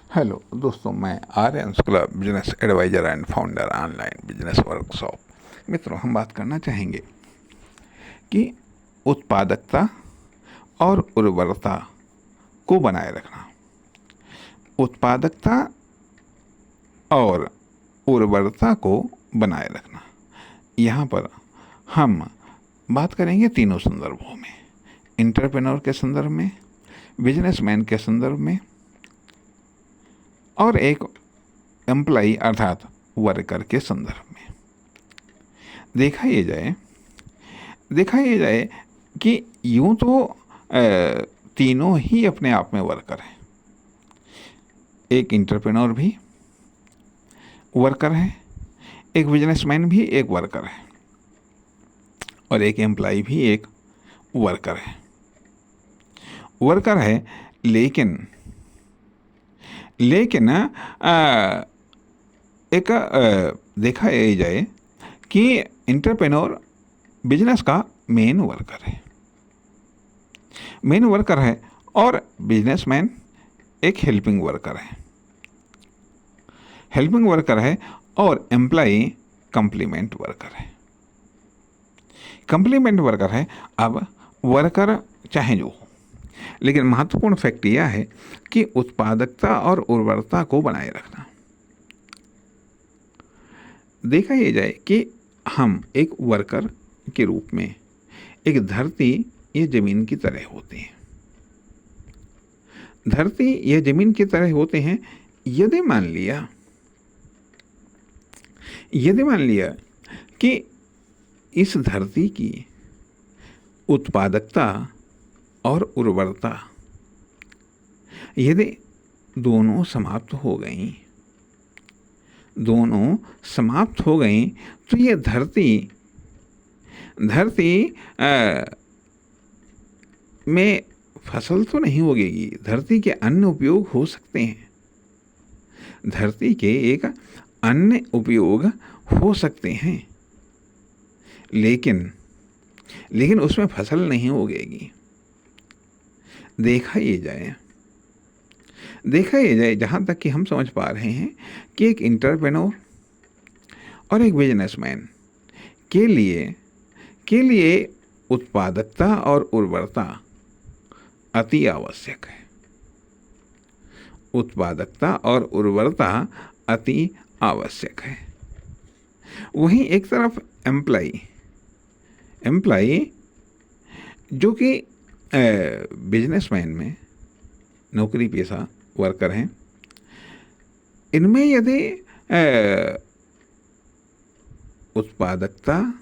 Hello दोस्तों, मैं Aryan Shukla, business adviser and founder online business workshop. मित्रों, हम बात करना चाहेंगे कि उत्पादकता और उर्वरता को बनाए रखना। उत्पादकता और उर्वरता को बनाए रखना, यहाँ पर हम बात करेंगे तीनों संदर्भों में। एंटरप्रेन्योर के संदर्भ में, बिजनेसमैन के संदर्भ में और एक एम्प्लॉई अर्थात वर्कर के संदर्भ में। देखा ये जाए कि यूं तो तीनों ही अपने आप में वर्कर हैं। एक एंटरप्रेन्योर भी वर्कर है, एक बिजनेसमैन भी एक वर्कर है और एक एम्प्लॉई भी एक वर्कर है। लेकिन एक देखा ये जाए कि एंटरप्रेन्योर बिजनेस का मेन वर्कर है और बिजनेसमैन एक हेल्पिंग वर्कर है और एम्प्लॉई कंप्लीमेंट वर्कर है। अब वर्कर चाहे जो हो, लेकिन महत्वपूर्ण फैक्ट यह है कि उत्पादकता और उर्वरता को बनाए रखना। देखा ये जाए कि हम एक वर्कर के रूप में एक धरती या जमीन की तरह होते हैं। धरती या जमीन की तरह होते हैं यदि मान लिया कि इस धरती की उत्पादकता और उर्वरता यदि दोनों समाप्त हो गई तो ये धरती में फसल तो नहीं उगेगी। धरती के अन्य उपयोग हो सकते हैं, धरती के एक अन्य उपयोग हो सकते हैं, लेकिन उसमें फसल नहीं उगेगी। देखा ये जाए जहाँ तक कि हम समझ पा रहे हैं कि एक एंटरप्रेन्योर और एक बिजनेसमैन के लिए उत्पादकता और उर्वरता अति आवश्यक है। उत्पादकता और उर्वरता अति आवश्यक है। वहीं एक तरफ एम्प्लॉई जो कि बिजनेसमैन में नौकरी पेशा वर्कर हैं, इनमें यदि उत्पादकता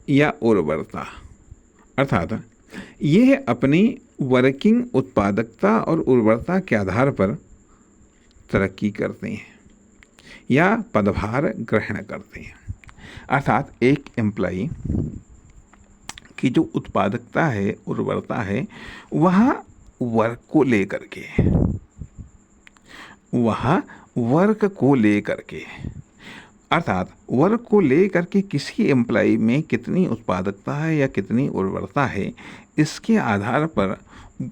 या उर्वरता अर्थात ये अपनी वर्किंग उत्पादकता और उर्वरता के आधार पर तरक्की करते हैं या पदभार ग्रहण करते हैं। अर्थात एक एम्प्लॉई की जो उत्पादकता है, उर्वरता है, वह वर्क को लेकर के अर्थात वर्क को लेकर के किसी एम्प्लॉई में कितनी उत्पादकता है या कितनी उर्वरता है, इसके आधार पर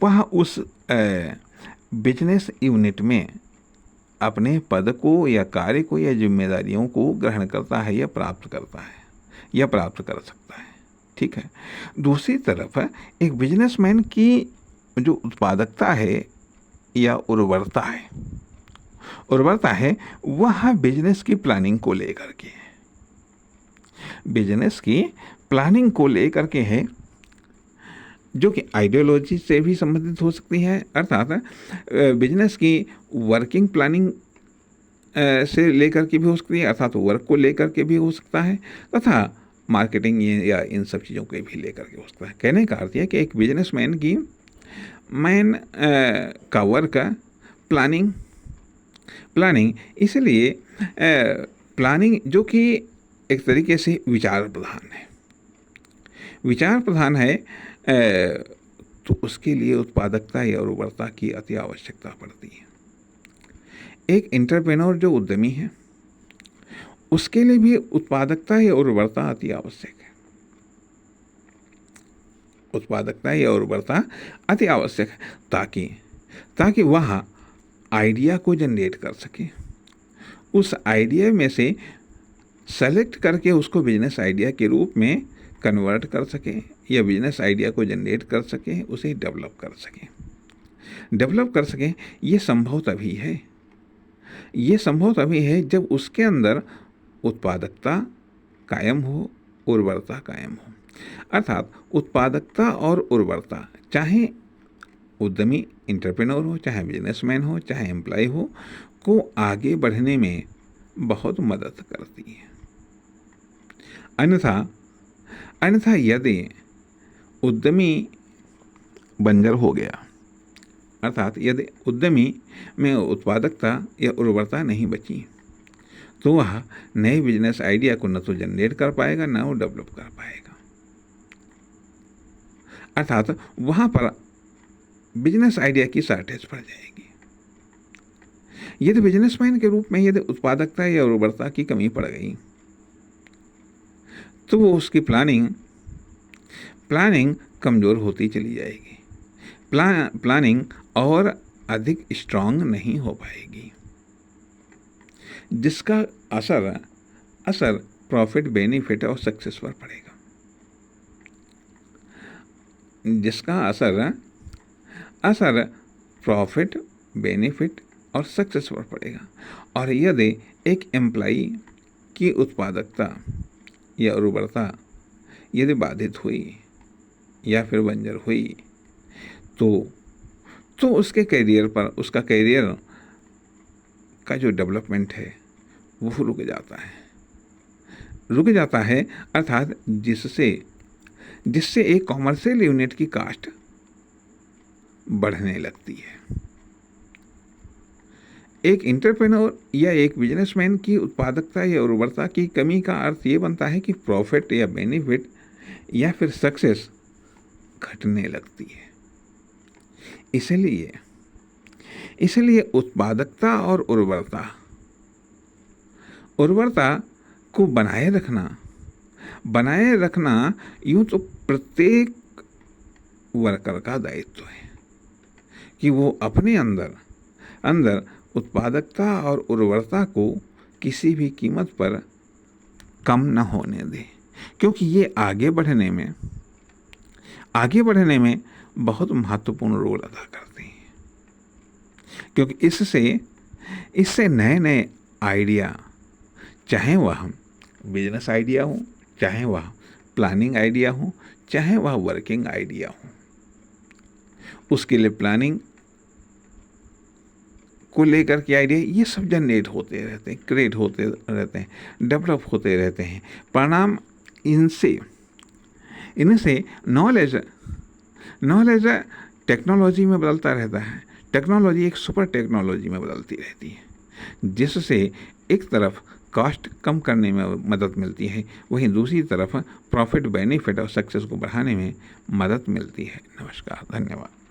वह उस बिजनेस यूनिट में अपने पद को या कार्य को या जिम्मेदारियों को ग्रहण करता है या प्राप्त कर सकता है। ठीक है। दूसरी तरफ एक बिजनेसमैन की जो उत्पादकता है या उर्वरता है वह बिजनेस की प्लानिंग को लेकर के है, जो कि आइडियोलॉजी से भी संबंधित हो सकती है। अर्थात बिजनेस की वर्किंग प्लानिंग से लेकर के भी हो सकती है, अर्थात वर्क को लेकर के भी हो सकता है, तथा मार्केटिंग या इन सब चीज़ों के भी लेकर के हो सकता है। कहने का अर्थ है कि एक बिजनेसमैन की मैन का वर्क प्लानिंग इसलिए प्लानिंग जो कि एक तरीके से विचार प्रधान है, तो उसके लिए उत्पादकता या उर्वरता की अति आवश्यकता पड़ती है। एक एंटरप्रेन्योर जो उद्यमी है, उसके लिए भी उत्पादकता या उर्वरता अति आवश्यक है। ताकि ताकि वह आइडिया को जनरेट कर सके, उस आइडिया में से सेलेक्ट करके उसको बिजनेस आइडिया के रूप में कन्वर्ट कर सके या बिजनेस आइडिया को जनरेट कर सके, उसे डेवलप कर सके। डेवलप कर सके ये संभव तभी है, ये संभव तभी है जब उसके अंदर उत्पादकता कायम हो, उर्वरता कायम हो। अर्थात उत्पादकता और उर्वरता, चाहे उद्यमी एंटरप्रेन्योर हो, चाहे बिजनेसमैन हो, चाहे एम्प्लॉय हो, को आगे बढ़ने में बहुत मदद करती है। अन्यथा यदि उद्यमी बंजर हो गया, अर्थात यदि उद्यमी में उत्पादकता या उर्वरता नहीं बची, तो वह नए बिजनेस आइडिया को न तो जनरेट कर पाएगा, न वो डेवलप कर पाएगा। अर्थात वहाँ पर बिजनेस आइडिया की शॉर्टेज पड़ जाएगी। यदि बिजनेसमैन के रूप में यदि उत्पादकता या उर्वरता की कमी पड़ गई, तो वो उसकी प्लानिंग कमज़ोर होती चली जाएगी, प्लानिंग और अधिक स्ट्रांग नहीं हो पाएगी, जिसका असर प्रॉफिट, बेनिफिट और सक्सेस पर पड़ेगा, जिसका असर प्रॉफिट, बेनिफिट और सक्सेस पर पड़ेगा। और यदि एक एम्प्लॉई की उत्पादकता या उर्वरता यदि बाधित हुई या फिर बंजर हुई, तो उसके करियर पर, उसका करियर का जो डेवलपमेंट है वो रुक जाता है। अर्थात जिससे एक कॉमर्शियल यूनिट की कास्ट बढ़ने लगती है। एक एंटरप्रेन्योर या एक बिजनेसमैन की उत्पादकता या उर्वरता की कमी का अर्थ ये बनता है कि प्रॉफिट या बेनिफिट या फिर सक्सेस घटने लगती है। इसलिए उत्पादकता और उर्वरता को बनाए रखना यूं तो प्रत्येक वर्कर का दायित्व है कि वो अपने अंदर उत्पादकता और उर्वरता को किसी भी कीमत पर कम न होने दे, क्योंकि ये आगे बढ़ने में बहुत महत्वपूर्ण रोल अदा करती हैं। क्योंकि इससे नए आइडिया, चाहे वह बिजनेस आइडिया हो, चाहे वह प्लानिंग आइडिया हो, चाहे वह वर्किंग आइडिया हो, उसके लिए प्लानिंग को लेकर के आइडिया ये सब जनरेट होते रहते हैं, क्रिएट होते रहते हैं, डेवलप होते रहते हैं। परिणाम इनसे नॉलेज टेक्नोलॉजी में बदलता रहता है। टेक्नोलॉजी एक सुपर टेक्नोलॉजी में बदलती रहती है, जिससे एक तरफ कॉस्ट कम करने में मदद मिलती है, वहीं दूसरी तरफ प्रॉफिट, बेनिफिट और सक्सेस को बढ़ाने में मदद मिलती है। नमस्कार, धन्यवाद।